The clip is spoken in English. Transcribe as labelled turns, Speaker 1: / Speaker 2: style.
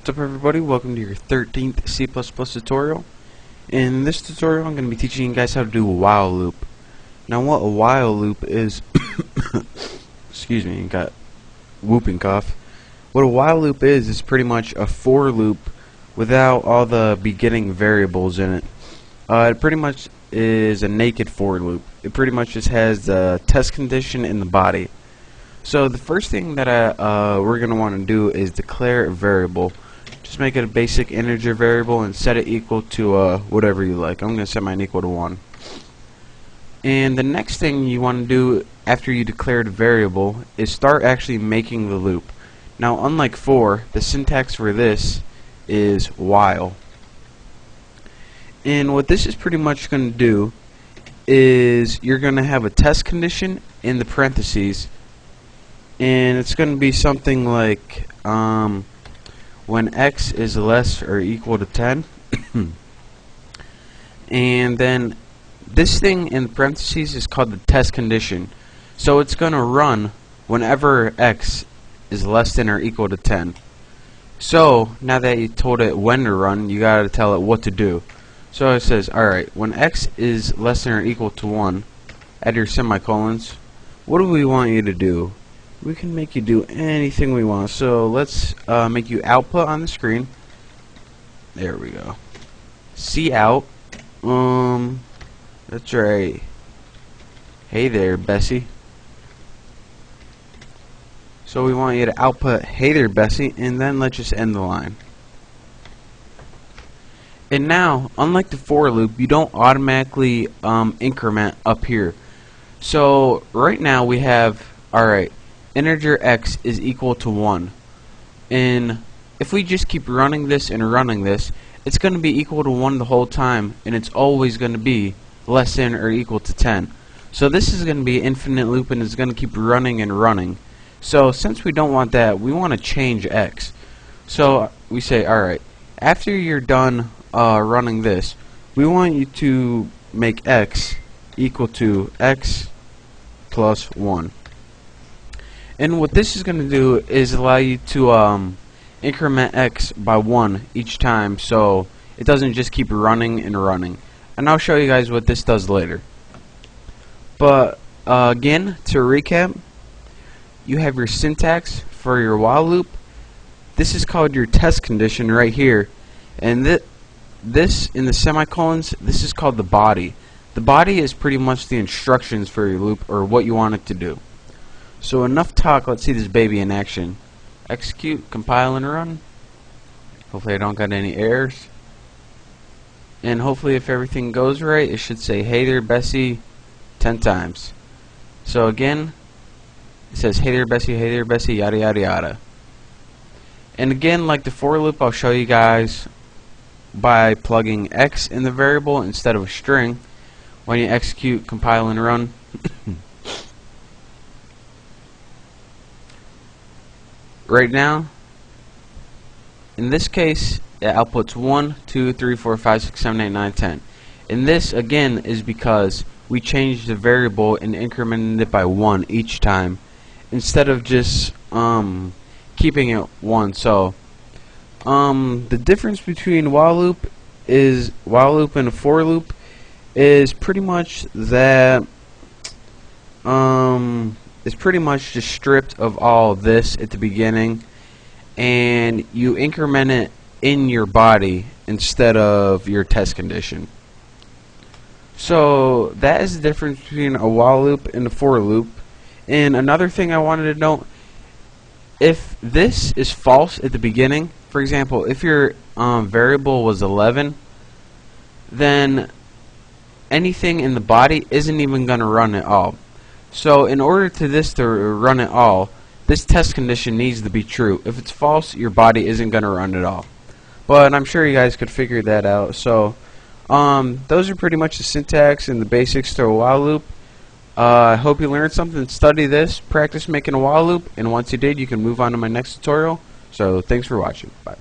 Speaker 1: What's up everybody, welcome to your 13th C++ tutorial. In this tutorial I'm going to be teaching you guys how to do a while loop. Now what a while loop is, excuse me, got whooping cough. What a while loop is pretty much a for loop without all the beginning variables in it. It pretty much is a naked for loop. It pretty much just has the test condition in the body. So the first thing that we're going to want to do is declare a variable. Just make it a basic integer variable and set it equal to whatever you like. I'm going to set mine equal to 1. And the next thing you want to do after you declared a variable is start actually making the loop. Now unlike for, the syntax for this is while. And what this is pretty much going to do is you're going to have a test condition in the parentheses, and it's going to be something like when x is less or equal to 10 and then this thing in parentheses is called the test condition, so it's going to run whenever x is less than or equal to 10. So now that you told it when to run, you gotta tell it what to do. So it says, alright, when x is less than or equal to 1, add your semicolons. What do we want you to do? We can make you do anything we want. So let's make you output on the screen. There we go. See out. That's right. Hey there, Bessie. So we want you to output hey there, Bessie, and then let's just end the line. And now, unlike the for loop, you don't automatically increment up here. So right now we have, alright, integer x is equal to 1. And if we just keep running this and running this, it's going to be equal to 1 the whole time, and it's always going to be less than or equal to 10. So this is going to be an infinite loop, and it's going to keep running and running. So since we don't want that, we want to change x. So we say, alright, after you're done running this, we want you to make x equal to x plus 1. And what this is going to do is allow you to increment x by 1 each time, so it doesn't just keep running and running. And I'll show you guys what this does later. But again, to recap, you have your syntax for your while loop. This is called your test condition right here, and this in the semicolons, this is called the body. The body is pretty much the instructions for your loop, or what you want it to do. So enough talk, let's see this baby in action. Execute, compile, and run. Hopefully I don't got any errors. And hopefully if everything goes right, it should say hey there Bessie 10 times. So again, it says hey there Bessie, yada yada yada. And again, like the for loop, I'll show you guys by plugging x in the variable instead of a string when you execute, compile, and run. Right now, in this case, it outputs 1, 2, 3, 4, 5, 6, 7, 8, 9, 10. And this, again, is because we changed the variable and incremented it by 1 each time, instead of just keeping it 1. So, the difference between while loop and a for loop is pretty much that it's pretty much just stripped of all this at the beginning, and you increment it in your body instead of your test condition. So that is the difference between a while loop and a for loop. And another thing I wanted to note, if this is false at the beginning, for example, if your variable was 11, then anything in the body isn't even going to run at all. So in order to this to run at all, this test condition needs to be true. If it's false, your body isn't going to run at all. But I'm sure you guys could figure that out. So those are pretty much the syntax and the basics to a while loop. I hope you learned something. Study this, practice making a while loop, and once you did, you can move on to my next tutorial. So thanks for watching. Bye.